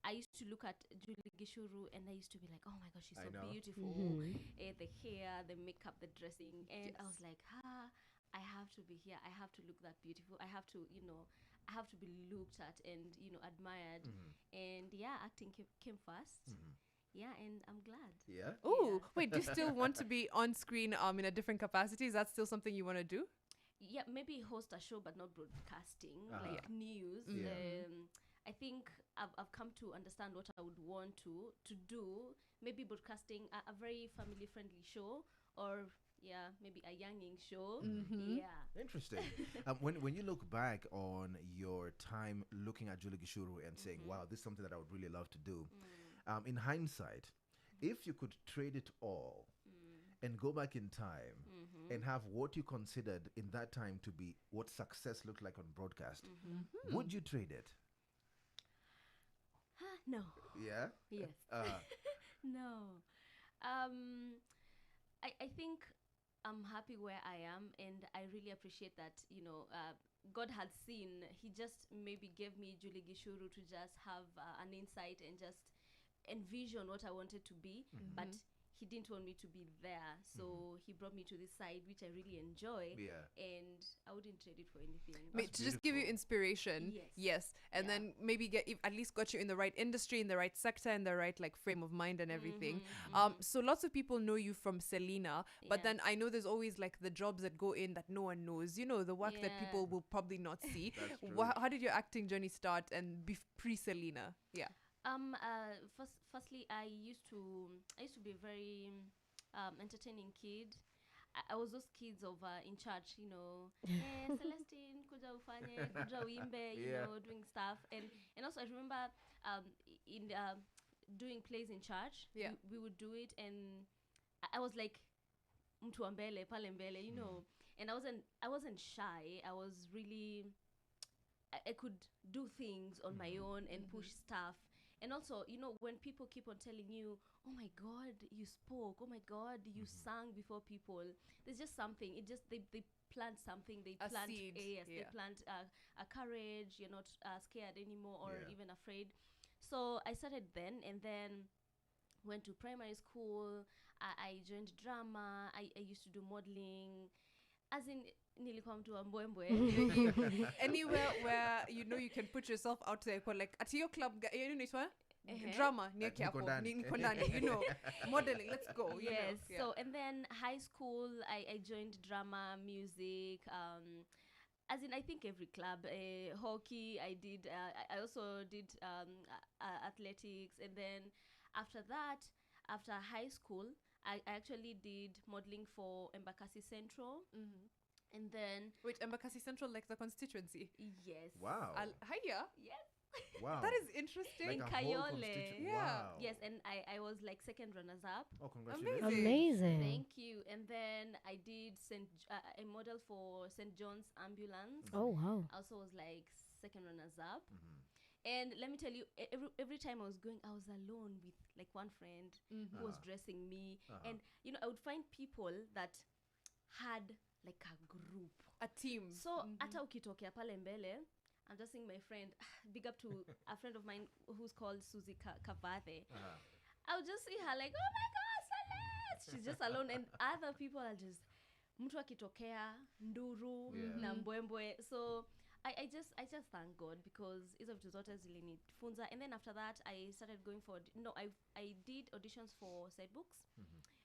I used to look at Julie Gishuru and I used to be like, oh my gosh, she's I so know. beautiful. Mm-hmm. The hair, the makeup, the dressing. And I Yes. was like, I have to be here. I have to look that beautiful. I have to, I have to be looked at and, admired. And yeah, acting came first. Yeah, and I'm glad. Yeah. Oh, Yeah. wait, do you still want to be on screen in a different capacity? Is that still something you want to do? Yeah, maybe host a show but not broadcasting, Uh-huh. like news. Yeah. I think I've come to understand what I would want to do. Maybe broadcasting a very family friendly show, or yeah, maybe a younging show. Yeah. Interesting. When you look back on your time looking at Julie Gishuru and saying, "Wow, this is something that I would really love to do," in hindsight, if you could trade it all and go back in time and have what you considered in that time to be what success looked like on broadcast, would you trade it? No. Yeah. Yes. Uh, No. Um, I think I'm happy where I am, and I really appreciate that. God had seen. He just maybe gave me Julie Gishuru to just have an insight and just envision what I wanted to be, but he didn't want me to be there. So he brought me to this side, which I really enjoy. Yeah. And I wouldn't trade it for anything. To just give you beautiful. inspiration. Yes. And Yeah. then maybe at least got you in the right industry, in the right sector, in the right like frame of mind and everything. So lots of people know you from Selena, but Yeah. then I know there's always like the jobs that go in that no one knows. The work that Yeah. people will probably not see. That's true. How did your acting journey start and pre Selena? Yeah. Firstly, I used to be a very entertaining kid. I was those kids of in church, Celestine, kuja ufanye, kuja uimbe, Yeah. doing stuff, and also I remember in doing plays in church. Yeah. We would do it, and I was like mtu wa mbele pale mbele, and I wasn't shy. I was really I could do things on my own and push stuff. And also, when people keep on telling you, oh my God, you spoke, oh my God, you sang before people, there's just something. It just, they plant something. They A plant, seed, yes, yeah. they plant a courage. You're not scared anymore or Yeah. even afraid. So I started then, and then went to primary school. I joined drama. I used to do modeling. As in, nilikuwa mtu wa mbwembwe. Anywhere where you can put yourself out there, like at your club, drama near Niko ndani. niko ndani, modeling. Let's go. Yes. Yeah. So, and then high school, I joined drama, music. As in, I think every club, hockey. I did. I also did athletics, and then after that, after high school, I actually did modeling for Embakasi Central. And then Wait, Embakasi Central, like the constituency? yes. Wow. Hiya. Yes. Wow. That is interesting. like in a whole Kayole. constitu- Yeah. Wow. Yes, and I was like second runners up. Oh, congratulations. Amazing. Thank you. And then I did a model for St. John's Ambulance. Oh, wow. I also was like second runners up. And let me tell you, every time I was going, I was alone with like one friend who was dressing me. And, I would find people that had like a group. A team. So, hata ukitokea pale mbele, I'm just seeing my friend, big up to a friend of mine who's called Susie Kavathe. I'll just see her like, oh my God, Celeste! She's just alone. And other people are just, mtu akitokea, nduru, na mbwembwe. So, I just thank God because hizo vitu zote zilinifunza. And then after that, I started going for, I did auditions for side books.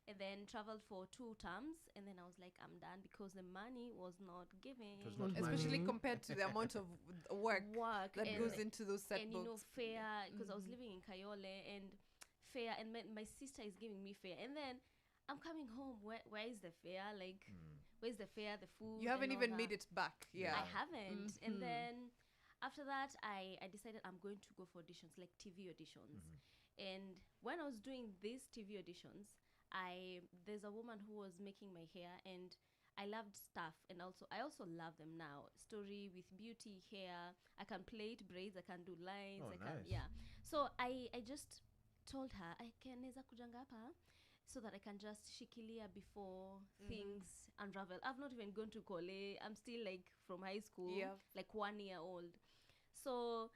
And then traveled for 2 terms, and then I was like, I'm done because the money was not giving. It was not Especially money. compared to the amount of work that and, goes into those set and books. fare, because I was living in Kayole, and fare, and my sister is giving me fare, and then I'm coming home. Where is the fare? Like, where's the fare, the food? You haven't and all even that? made it back. Yeah. I haven't. And then after that, I decided I'm going to go for auditions, like TV auditions. And when I was doing these TV auditions, there's a woman who was making my hair, and I loved stuff, and I also love them now. Story with beauty, hair. I can plait braids, I can do lines, Oh, I can nice. yeah. So I just told her I can neza kujanga hapa so that I can just shikilia before things unravel. I've not even gone to Kole. I'm still like from high school, Yeah. like 1 year old. So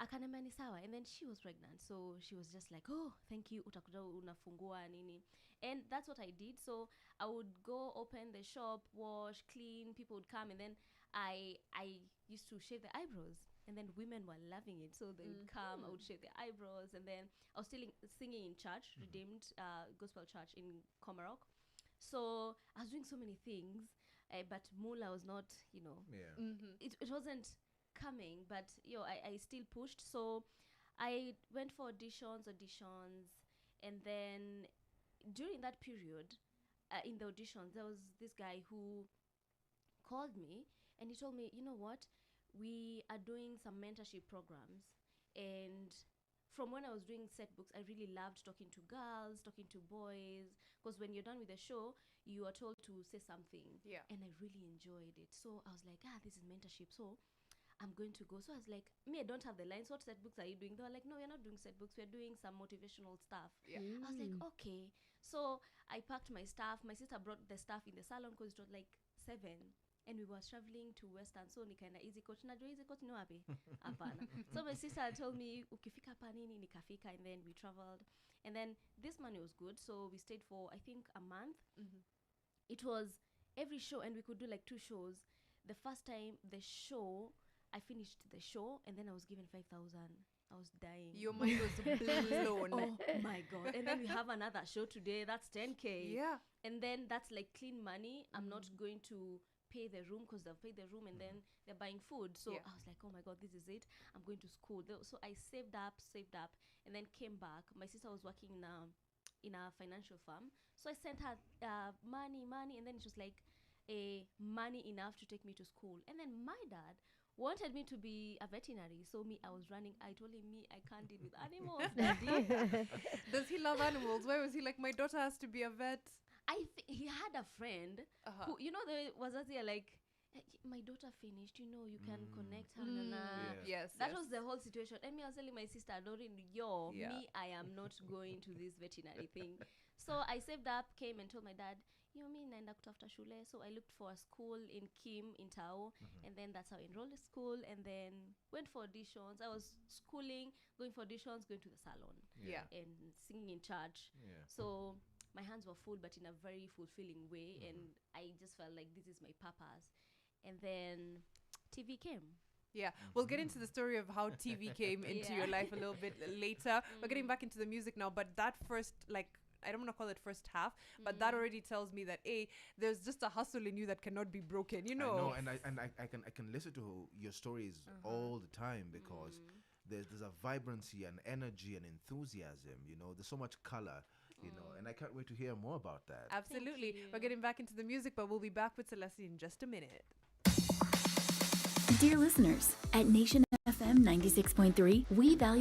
Akaniambia ni sawa, and then she was pregnant, so she was just like, oh, thank you, utakuja unafungua nini. And that's what I did. So I would go open the shop, wash, clean, people would come, and then I used to shave the eyebrows, and then women were loving it, so they would come, I would shave their eyebrows, and then I was still singing in church, Redeemed Gospel Church in Komarok. So I was doing so many things, but Mula was not, it wasn't coming, but I still pushed. So I went for auditions, and then during that period, in the auditions, there was this guy who called me, and he told me, you know what, we are doing some mentorship programs, and from when I was doing set books, I really loved talking to girls, talking to boys, because when you're done with the show, you are told to say something. Yeah. And I really enjoyed it. So I was like, this is mentorship, so I'm going to go. So I was like, I don't have the lines. What set books are you doing? They were like, no, we're not doing set books. We're doing some motivational stuff. Yeah. I was like, okay. So I packed my stuff. My sister brought the stuff in the salon because it was like 7. And we were traveling to Western, so nikaenda easy coach. Najua easy coach ni wapi? Hapana. So my sister told me, ukifika hapa nini, nikafika, and then we traveled. And then this money was good, so we stayed for, I think, a month. It was every show, and we could do like 2 shows. The first time, the show, I finished the show, and then I was given 5,000. I was dying. Your mind was blown. Oh my God. And then we have another show today, that's 10K. Yeah. And then that's like clean money. I'm not going to pay the room because they'll pay the room, and then they're buying food. So I was like, oh my God, this is it. I'm going to school. So I saved up, and then came back. My sister was working in a financial firm. So I sent her money, and then it was like money enough to take me to school. And then my dad wanted me to be a veterinary. So I was running. I told him, I can't deal with animals, Daddy. Does he love animals? Why was he like, my daughter has to be a vet? He had a friend who, there was like, my daughter finished, you can connect her. Yes. That was the whole situation. And I was telling my sister, I am not going to this veterinary thing. So I saved up, came and told my dad, naenda kutafuta shule. So I looked for a school in Kim, in Tao, and then that's how I enrolled in school, and then went for auditions. I was schooling, going for auditions, going to the salon, and singing in church. So my hands were full, but in a very fulfilling way, and I just felt like this is my purpose. And then TV came. Yeah, we'll get into the story of how TV came into your life a little bit later. We're getting back into the music now, but that first, I don't want to call it first half, but that already tells me that there's just a hustle in you that cannot be broken, I know, and I can listen to your stories all the time, because there's a vibrancy and energy and enthusiasm. There's so much color. And I can't wait to hear more about that. Absolutely. We're getting back into the music, but we'll be back with Celestine in just a minute. Dear listeners, at Nation FM 96.3, we value